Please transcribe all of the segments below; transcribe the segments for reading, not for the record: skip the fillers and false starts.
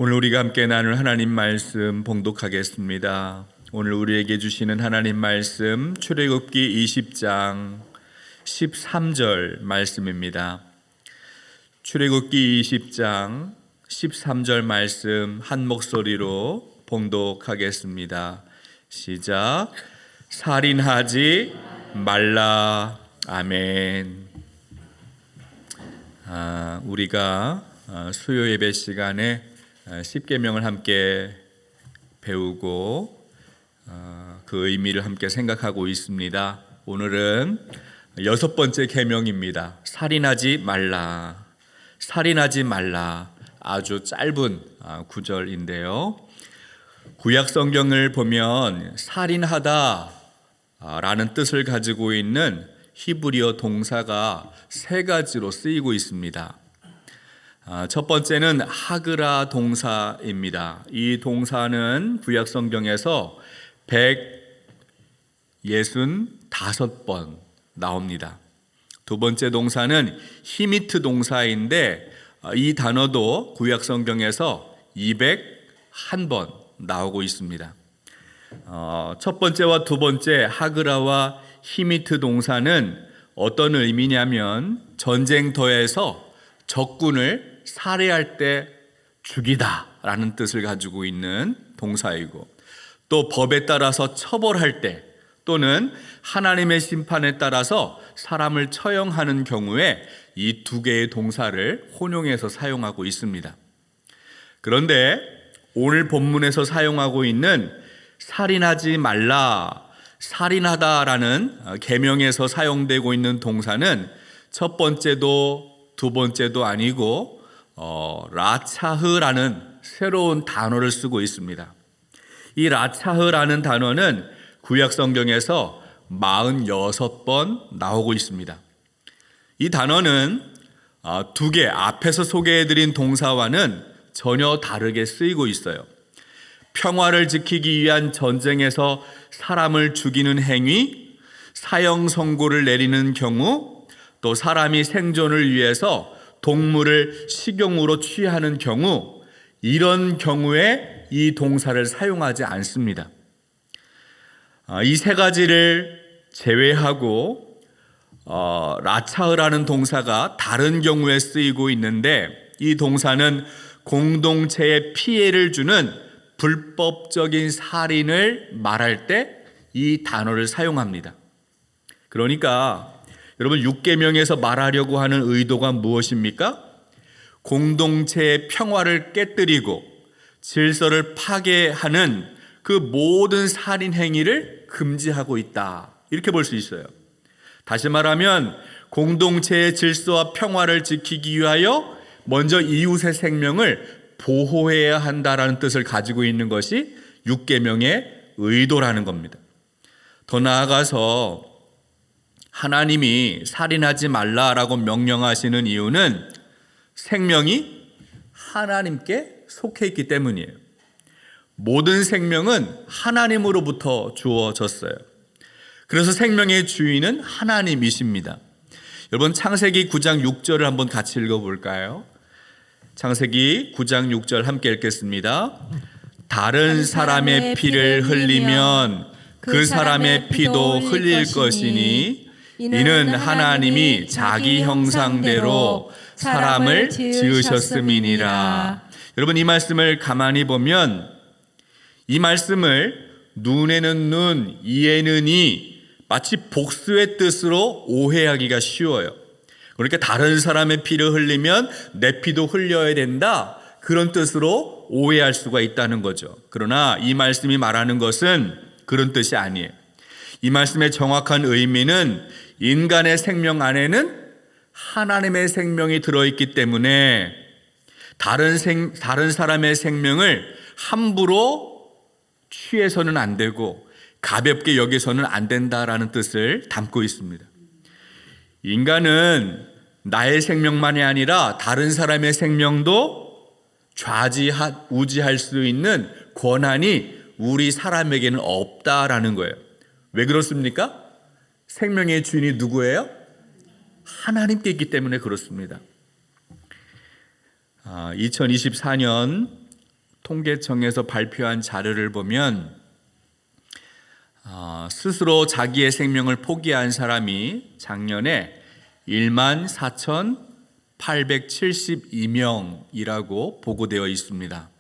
오늘 우리가 함께 나눌 하나님 말씀 봉독하겠습니다. 오늘 우리에게 주시는 하나님 말씀 출애굽기 20장 13절 말씀입니다. 출애굽기 20장 13절 말씀 한 목소리로 봉독하겠습니다. 시작. 살인하지 말라. 아멘. 우리가 수요 예배 시간에 십계명을 함께 배우고 그 의미를 함께 생각하고 있습니다. 오늘은 6번째 계명입니다. 살인하지 말라. 살인하지 말라. 아주 짧은 구절인데요. 구약 성경을 보면 살인하다 라는 뜻을 가지고 있는 히브리어 동사가 3가지로 쓰이고 있습니다. 첫 번째는 하그라 동사입니다. 이 동사는 구약 성경에서 165번 나옵니다. 두 번째 동사는 히미트 동사인데 이 단어도 구약 성경에서 201번 나오고 있습니다. 첫 번째와 두 번째 하그라와 히미트 동사는 어떤 의미냐면 전쟁터에서 적군을 살해할 때 죽이다 라는 뜻을 가지고 있는 동사이고, 또 법에 따라서 처벌할 때 또는 하나님의 심판에 따라서 사람을 처형하는 경우에 이 두 개의 동사를 혼용해서 사용하고 있습니다. 그런데 오늘 본문에서 사용하고 있는 살인하지 말라, 살인하다라는 계명에서 사용되고 있는 동사는 첫 번째도 두 번째도 아니고 라차흐라는 새로운 단어를 쓰고 있습니다. 이 라차흐라는 단어는 구약 성경에서 46번 나오고 있습니다. 이 단어는 두 개 앞에서 소개해드린 동사와는 전혀 다르게 쓰이고 있어요. 평화를 지키기 위한 전쟁에서 사람을 죽이는 행위, 사형 선고를 내리는 경우, 또 사람이 생존을 위해서 동물을 식용으로 취하는 경우, 이런 경우에 이 동사를 사용하지 않습니다. 이 3가지를 제외하고 라차흐라는 동사가 다른 경우에 쓰이고 있는데, 이 동사는 공동체에 피해를 주는 불법적인 살인을 말할 때 이 단어를 사용합니다. 그러니까 여러분, 6계명에서 말하려고 하는 의도가 무엇입니까? 공동체의 평화를 깨뜨리고 질서를 파괴하는 그 모든 살인 행위를 금지하고 있다, 이렇게 볼 수 있어요. 다시 말하면 공동체의 질서와 평화를 지키기 위하여 먼저 이웃의 생명을 보호해야 한다라는 뜻을 가지고 있는 것이 6계명의 의도라는 겁니다. 더 나아가서 하나님이 살인하지 말라라고 명령하시는 이유는 생명이 하나님께 속해 있기 때문이에요. 모든 생명은 하나님으로부터 주어졌어요. 그래서 생명의 주인은 하나님이십니다. 여러분, 창세기 9장 6절을 한번 같이 읽어볼까요? 창세기 9장 6절 함께 읽겠습니다. 다른 사람의 피를 흘리면 그 사람의 피도 흘릴 것이니 이는 하나님이 자기 형상대로 사람을 지으셨음이니라. 여러분, 이 말씀을 가만히 보면 이 말씀을 눈에는 눈, 이에는 이, 마치 복수의 뜻으로 오해하기가 쉬워요. 그러니까 다른 사람의 피를 흘리면 내 피도 흘려야 된다, 그런 뜻으로 오해할 수가 있다는 거죠. 그러나 이 말씀이 말하는 것은 그런 뜻이 아니에요. 이 말씀의 정확한 의미는 인간의 생명 안에는 하나님의 생명이 들어있기 때문에 다른 사람의 생명을 함부로 취해서는 안 되고 가볍게 여기서는 안 된다라는 뜻을 담고 있습니다. 인간은 나의 생명만이 아니라 다른 사람의 생명도 좌지우지할 수 있는 권한이 우리 사람에게는 없다라는 거예요. 왜 그렇습니까? 생명의 주인이 누구예요? 하나님께 있기 때문에 그렇습니다. 2024년 통계청에서 발표한 자료를 보면 스스로 자기의 생명을 포기한 사람이 작년에 14,872명이라고 보고되어 있습니다.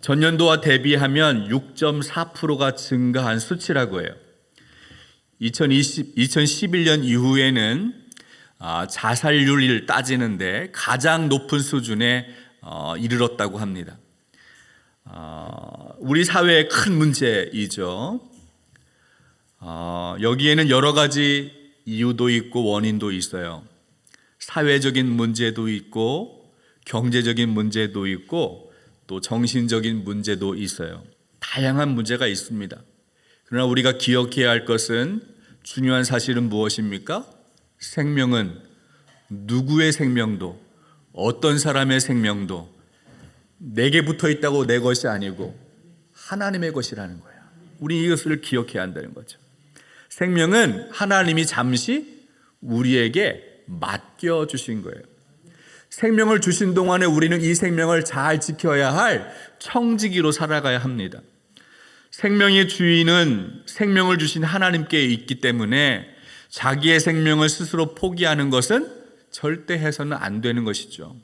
전년도와 대비하면 6.4%가 증가한 수치라고 해요. 2011년 이후에는 자살률을 따지는데 가장 높은 수준에 이르렀다고 합니다. 우리 사회의 큰 문제이죠. 여기에는 여러 가지 이유도 있고 원인도 있어요. 사회적인 문제도 있고 경제적인 문제도 있고 또 정신적인 문제도 있어요. 다양한 문제가 있습니다. 그러나 우리가 기억해야 할 것은 중요한 사실은 무엇입니까? 생명은 누구의 생명도 어떤 사람의 생명도 내게 붙어 있다고 내 것이 아니고 하나님의 것이라는 거야. 우리 이것을 기억해야 한다는 거죠. 생명은 하나님이 잠시 우리에게 맡겨주신 거예요. 생명을 주신 동안에 우리는 이 생명을 잘 지켜야 할 청지기로 살아가야 합니다. 생명의 주인은 생명을 주신 하나님께 있기 때문에 자기의 생명을 스스로 포기하는 것은 절대 해서는 안 되는 것이죠.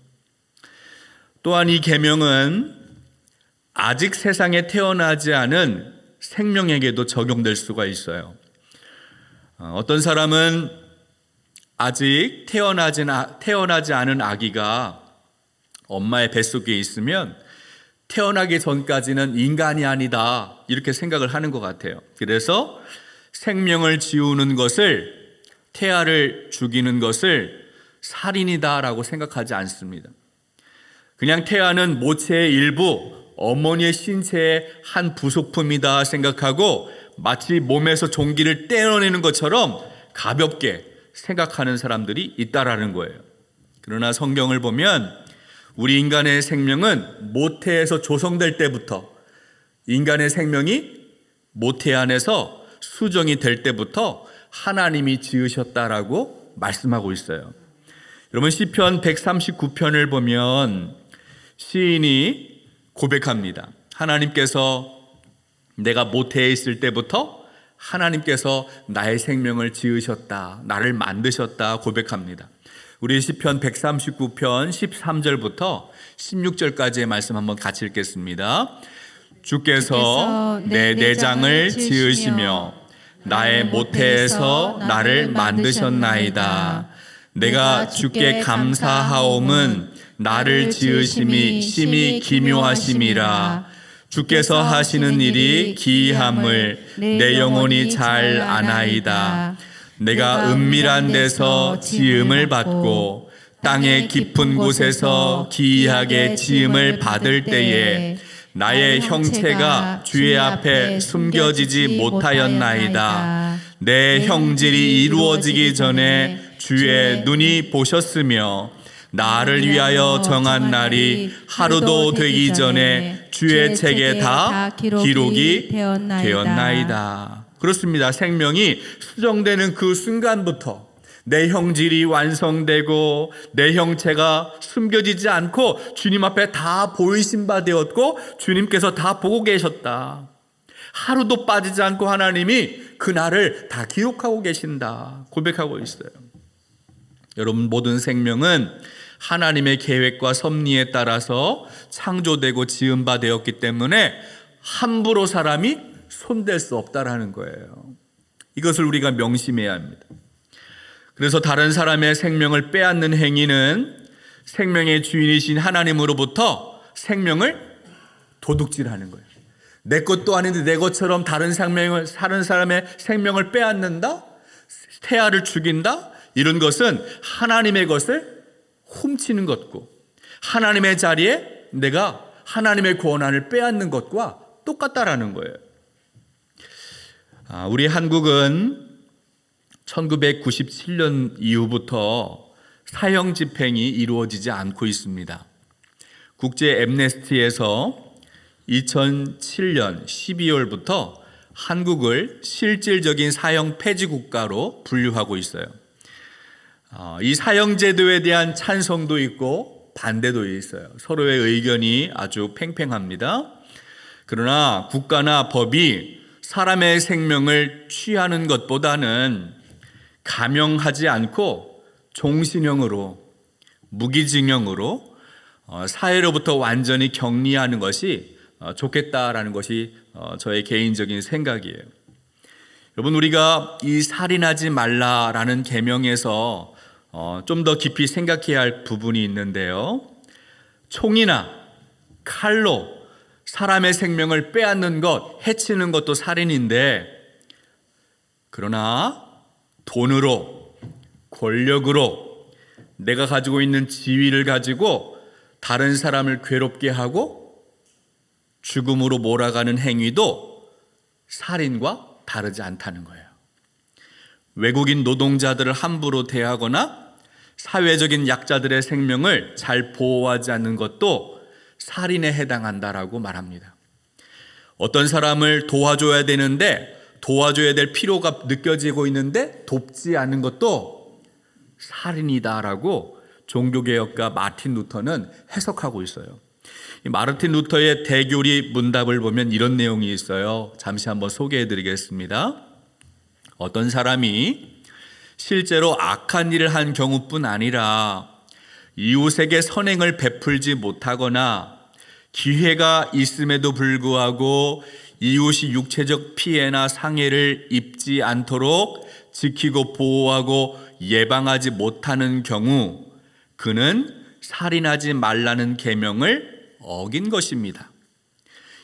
또한 이 계명은 아직 세상에 태어나지 않은 생명에게도 적용될 수가 있어요. 어떤 사람은 아직 태어나지 않은 아기가 엄마의 뱃속에 있으면 태어나기 전까지는 인간이 아니다 이렇게 생각을 하는 것 같아요. 그래서 생명을 지우는 것을, 태아를 죽이는 것을 살인이다라고 생각하지 않습니다. 그냥 태아는 모체의 일부, 어머니의 신체의 한 부속품이다 생각하고 마치 몸에서 종기를 떼어내는 것처럼 가볍게 생각하는 사람들이 있다라는 거예요. 그러나 성경을 보면 우리 인간의 생명은 모태에서 조성될 때부터, 인간의 생명이 모태 안에서 수정이 될 때부터 하나님이 지으셨다라고 말씀하고 있어요. 여러분 시편 139편을 보면 시인이 고백합니다. 하나님께서 내가 모태에 있을 때부터 하나님께서 나의 생명을 지으셨다, 나를 만드셨다 고백합니다. 우리 시편 139편 13절부터 16절까지의 말씀 한번 같이 읽겠습니다. 주께서 내 내장을 지으시며 나의 모태에서 나를 만드셨나이다. 내가 주께 감사하옴은 나를 지으심이 심히 기묘하심이라. 주께서 하시는 일이 기이함을 내 영혼이 잘 아나이다. 내가 은밀한 데서 지음을 받고 땅의 깊은 곳에서 기이하게 지음을 받을 때에 나의 형체가 주의 앞에 숨겨지지 못하였나이다. 내 형질이 이루어지기 전에 주의 눈이 보셨으며 나를 위하여 정한 날이 하루도 되기 전에 주의 책에 다 기록이 되었나이다. 그렇습니다. 생명이 수정되는 그 순간부터 내 형질이 완성되고 내 형체가 숨겨지지 않고 주님 앞에 다 보이신 바 되었고 주님께서 다 보고 계셨다. 하루도 빠지지 않고 하나님이 그 날을 다 기록하고 계신다 고백하고 있어요. 여러분 모든 생명은 하나님의 계획과 섭리에 따라서 창조되고 지은 바 되었기 때문에 함부로 사람이 손댈 수 없다라는 거예요. 이것을 우리가 명심해야 합니다. 그래서 다른 사람의 생명을 빼앗는 행위는 생명의 주인이신 하나님으로부터 생명을 도둑질하는 거예요. 내 것도 아닌데 내 것처럼 다른 사람의 생명을 빼앗는다? 태아를 죽인다? 이런 것은 하나님의 것을 훔치는 것고 하나님의 자리에 내가 하나님의 권한을 빼앗는 것과 똑같다라는 거예요. 우리 한국은 1997년 이후부터 사형 집행이 이루어지지 않고 있습니다. 국제 앰네스티에서 2007년 12월부터 한국을 실질적인 사형 폐지 국가로 분류하고 있어요. 이 사형 제도에 대한 찬성도 있고 반대도 있어요. 서로의 의견이 아주 팽팽합니다. 그러나 국가나 법이 사람의 생명을 취하는 것보다는 감형하지 않고 종신형으로, 무기징역으로 사회로부터 완전히 격리하는 것이 좋겠다라는 것이 저의 개인적인 생각이에요. 여러분, 우리가 이 살인하지 말라라는 계명에서 좀 더 깊이 생각해야 할 부분이 있는데요. 총이나 칼로 사람의 생명을 빼앗는 것, 해치는 것도 살인인데, 그러나 돈으로, 권력으로 내가 가지고 있는 지위를 가지고 다른 사람을 괴롭게 하고 죽음으로 몰아가는 행위도 살인과 다르지 않다는 거예요. 외국인 노동자들을 함부로 대하거나 사회적인 약자들의 생명을 잘 보호하지 않는 것도 살인에 해당한다라고 말합니다. 어떤 사람을 도와줘야 되는데 도와줘야 될 필요가 느껴지고 있는데 돕지 않는 것도 살인이다라고 종교개혁가 마틴 루터는 해석하고 있어요. 이 마르틴 루터의 대교리 문답을 보면 이런 내용이 있어요. 잠시 한번 소개해 드리겠습니다. 어떤 사람이 실제로 악한 일을 한 경우뿐 아니라 이웃에게 선행을 베풀지 못하거나 기회가 있음에도 불구하고 이웃이 육체적 피해나 상해를 입지 않도록 지키고 보호하고 예방하지 못하는 경우 그는 살인하지 말라는 계명을 어긴 것입니다.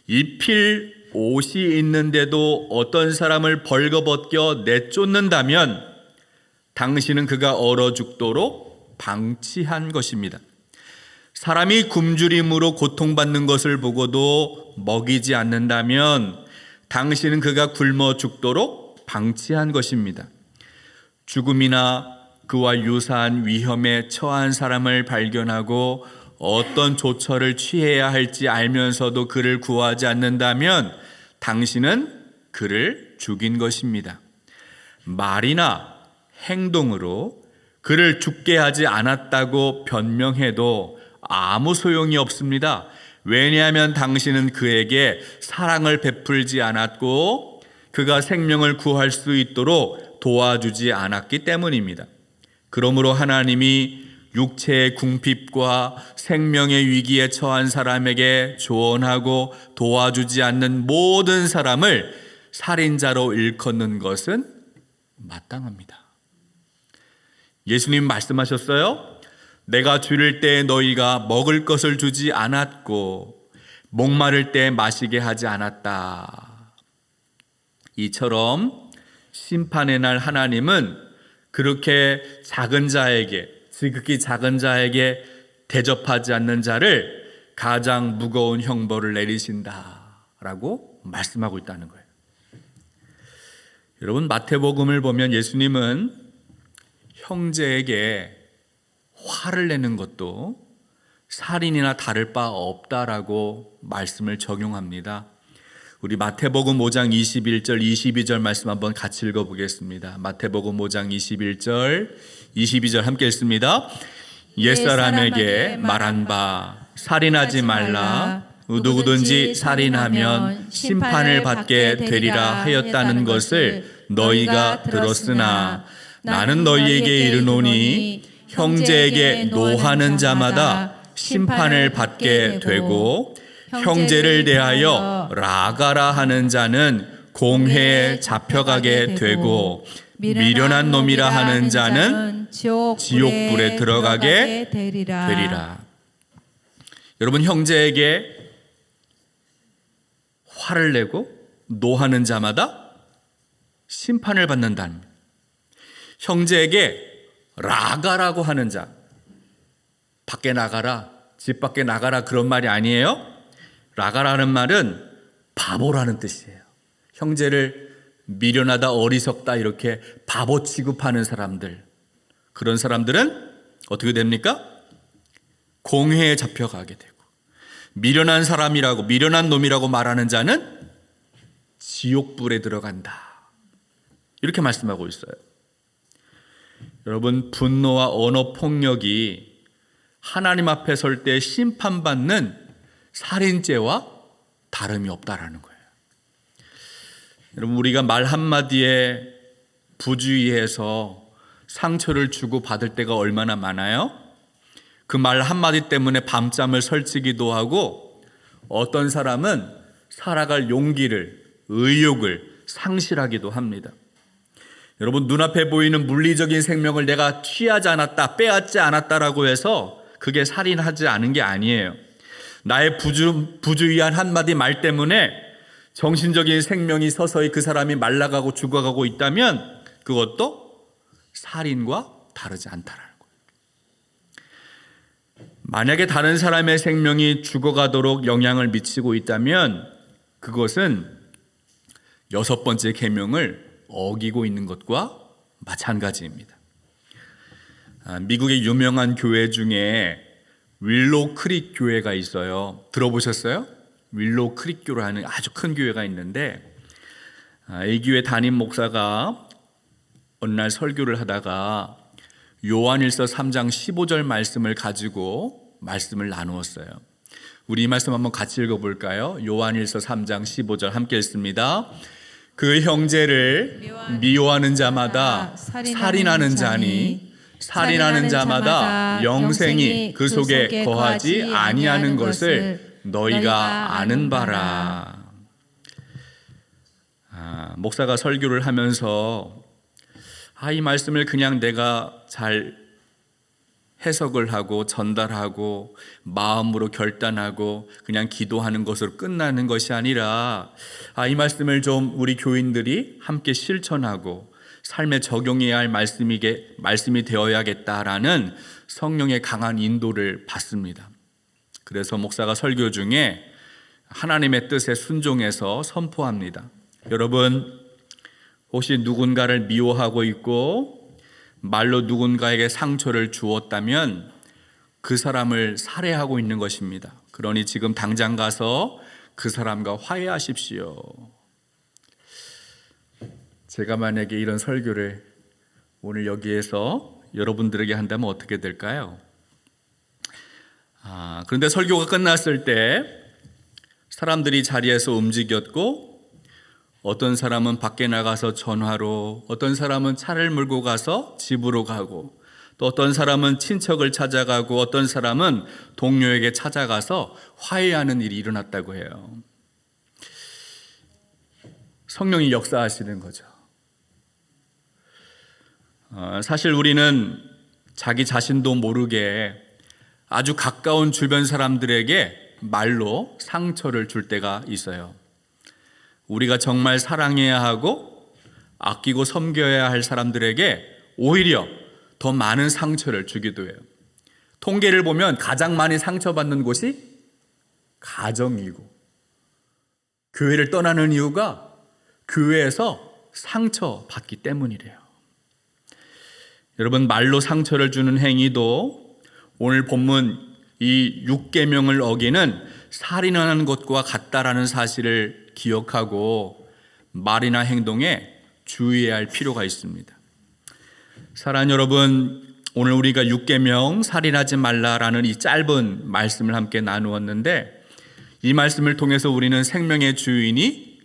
입힐 옷이 있는데도 어떤 사람을 벌거벗겨 내쫓는다면 당신은 그가 얼어 죽도록 방치한 것입니다. 사람이 굶주림으로 고통받는 것을 보고도 먹이지 않는다면 당신은 그가 굶어 죽도록 방치한 것입니다. 죽음이나 그와 유사한 위험에 처한 사람을 발견하고 어떤 조처를 취해야 할지 알면서도 그를 구하지 않는다면 당신은 그를 죽인 것입니다. 말이나 행동으로 그를 죽게 하지 않았다고 변명해도 아무 소용이 없습니다. 왜냐하면 당신은 그에게 사랑을 베풀지 않았고 그가 생명을 구할 수 있도록 도와주지 않았기 때문입니다. 그러므로 하나님이 육체의 궁핍과 생명의 위기에 처한 사람에게 조언하고 도와주지 않는 모든 사람을 살인자로 일컫는 것은 마땅합니다. 예수님 말씀하셨어요. 내가 줄일 때 너희가 먹을 것을 주지 않았고 목마를 때 마시게 하지 않았다. 이처럼 심판의 날 하나님은 그렇게 작은 자에게, 지극히 작은 자에게 대접하지 않는 자를 가장 무거운 형벌을 내리신다라고 말씀하고 있다는 거예요. 여러분, 마태복음을 보면 예수님은 형제에게 화를 내는 것도 살인이나 다를 바 없다라고 말씀을 적용합니다. 우리 마태복음 5장 21절 22절 말씀 한번 같이 읽어보겠습니다. 마태복음 5장 21절 22절 함께 읽습니다. 옛사람에게 말한 바 살인하지 말라. 누구든지 살인하면 심판을 받게 되리라 하였다는 것을 너희가 들었으나 나는 너희에게 이르노니 형제에게 노하는 자마다 심판을 받게 되고 형제를 대하여 라가라 하는 자는 공회에 잡혀가게 되고 미련한 놈이라 하는 자는 지옥불에 들어가게 되리라. 여러분, 형제에게 화를 내고 노하는 자마다 심판을 받는다는, 형제에게 라가라고 하는 자, 밖에 나가라, 집 밖에 나가라 그런 말이 아니에요. 라가라는 말은 바보라는 뜻이에요. 형제를 미련하다, 어리석다 이렇게 바보 취급하는 사람들, 그런 사람들은 어떻게 됩니까? 공회에 잡혀가게 되고, 미련한 사람이라고, 미련한 놈이라고 말하는 자는 지옥불에 들어간다, 이렇게 말씀하고 있어요. 여러분, 분노와 언어 폭력이 하나님 앞에 설 때 심판받는 살인죄와 다름이 없다라는 거예요. 여러분, 우리가 말 한마디에 부주의해서 상처를 주고 받을 때가 얼마나 많아요? 그 말 한마디 때문에 밤잠을 설치기도 하고, 어떤 사람은 살아갈 용기를, 의욕을 상실하기도 합니다. 여러분, 눈앞에 보이는 물리적인 생명을 내가 취하지 않았다, 빼앗지 않았다라고 해서 그게 살인하지 않은 게 아니에요. 나의 부주의한 한마디 말 때문에 정신적인 생명이 서서히 그 사람이 말라가고 죽어가고 있다면 그것도 살인과 다르지 않다라는 거예요. 만약에 다른 사람의 생명이 죽어가도록 영향을 미치고 있다면 그것은 6번째 계명을 어기고 있는 것과 마찬가지입니다. 미국의 유명한 교회 중에 윌로우 크릭 교회가 있어요. 들어보셨어요? 윌로우 크릭 교회라는 아주 큰 교회가 있는데, 이 교회 담임 목사가 어느 날 설교를 하다가 요한일서 3장 15절 말씀을 가지고 말씀을 나누었어요. 우리 이 말씀 한번 같이 읽어볼까요? 요한일서 3장 15절 함께 읽습니다. 그 형제를 미워하는 자마다 살인하는 자니 살인하는 자마다 영생이 그 속에 거하지 아니하는 것을 너희가 아는 바라. 목사가 설교를 하면서 이 말씀을 그냥 내가 잘 해석을 하고 전달하고 마음으로 결단하고 그냥 기도하는 것으로 끝나는 것이 아니라 이 말씀을 좀 우리 교인들이 함께 실천하고 삶에 적용해야 할 말씀이 되어야겠다라는 성령의 강한 인도를 받습니다. 그래서 목사가 설교 중에 하나님의 뜻에 순종해서 선포합니다. 여러분, 혹시 누군가를 미워하고 있고 말로 누군가에게 상처를 주었다면 그 사람을 살해하고 있는 것입니다. 그러니 지금 당장 가서 그 사람과 화해하십시오. 제가 만약에 이런 설교를 오늘 여기에서 여러분들에게 한다면 어떻게 될까요? 그런데 설교가 끝났을 때 사람들이 자리에서 움직였고, 어떤 사람은 밖에 나가서 전화로, 어떤 사람은 차를 몰고 가서 집으로 가고, 또 어떤 사람은 친척을 찾아가고, 어떤 사람은 동료에게 찾아가서 화해하는 일이 일어났다고 해요. 성령이 역사하시는 거죠. 사실 우리는 자기 자신도 모르게 아주 가까운 주변 사람들에게 말로 상처를 줄 때가 있어요. 우리가 정말 사랑해야 하고 아끼고 섬겨야 할 사람들에게 오히려 더 많은 상처를 주기도 해요. 통계를 보면 가장 많이 상처받는 곳이 가정이고, 교회를 떠나는 이유가 교회에서 상처받기 때문이래요. 여러분, 말로 상처를 주는 행위도 오늘 본문 이 6계명을 어기는 살인하는 것과 같다라는 사실을 기억하고 말이나 행동에 주의해야 할 필요가 있습니다. 사랑하는 여러분, 오늘 우리가 6계명 살인하지 말라라는 이 짧은 말씀을 함께 나누었는데, 이 말씀을 통해서 우리는 생명의 주인이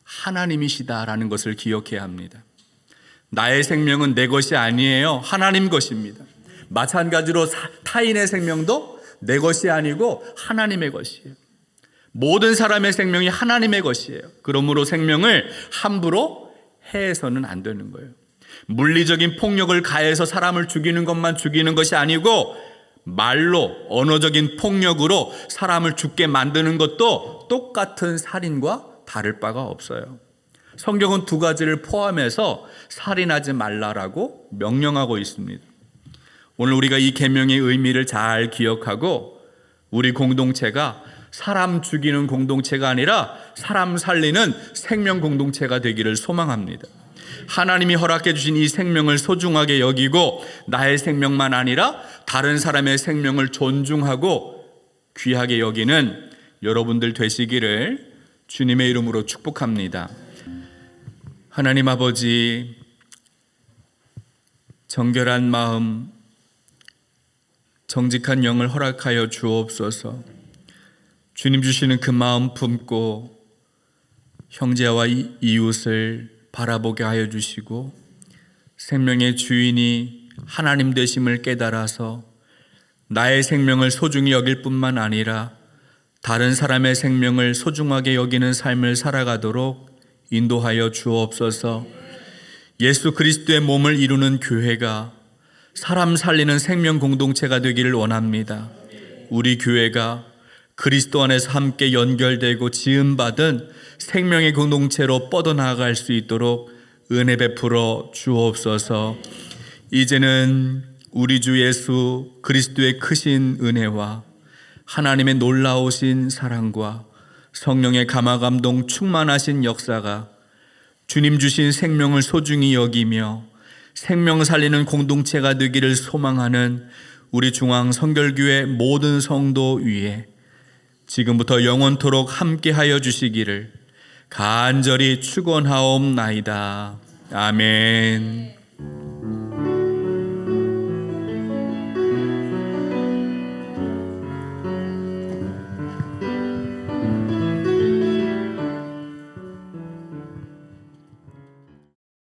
하나님이시다라는 것을 기억해야 합니다. 나의 생명은 내 것이 아니에요. 하나님 것입니다. 마찬가지로 타인의 생명도 내 것이 아니고 하나님의 것이에요. 모든 사람의 생명이 하나님의 것이에요. 그러므로 생명을 함부로 해서는 안 되는 거예요. 물리적인 폭력을 가해서 사람을 죽이는 것만 죽이는 것이 아니고, 말로, 언어적인 폭력으로 사람을 죽게 만드는 것도 똑같은 살인과 다를 바가 없어요. 성경은 두 가지를 포함해서 살인하지 말라라고 명령하고 있습니다. 오늘 우리가 이 계명의 의미를 잘 기억하고 우리 공동체가 사람 죽이는 공동체가 아니라 사람 살리는 생명 공동체가 되기를 소망합니다. 하나님이 허락해 주신 이 생명을 소중하게 여기고 나의 생명만 아니라 다른 사람의 생명을 존중하고 귀하게 여기는 여러분들 되시기를 주님의 이름으로 축복합니다. 하나님 아버지, 정결한 마음, 정직한 영을 허락하여 주옵소서. 주님 주시는 그 마음 품고 형제와 이웃을 바라보게 하여 주시고 생명의 주인이 하나님 되심을 깨달아서 나의 생명을 소중히 여길 뿐만 아니라 다른 사람의 생명을 소중하게 여기는 삶을 살아가도록 인도하여 주옵소서. 예수 그리스도의 몸을 이루는 교회가 사람 살리는 생명 공동체가 되기를 원합니다. 우리 교회가 그리스도 안에서 함께 연결되고 지음받은 생명의 공동체로 뻗어나갈 수 있도록 은혜 베풀어 주옵소서. 이제는 우리 주 예수 그리스도의 크신 은혜와 하나님의 놀라우신 사랑과 성령의 감화감동 충만하신 역사가 주님 주신 생명을 소중히 여기며 생명 살리는 공동체가 되기를 소망하는 우리 중앙성결교회 모든 성도 위에 지금부터 영원토록 함께하여 주시기를 간절히 축원하옵나이다. 아멘.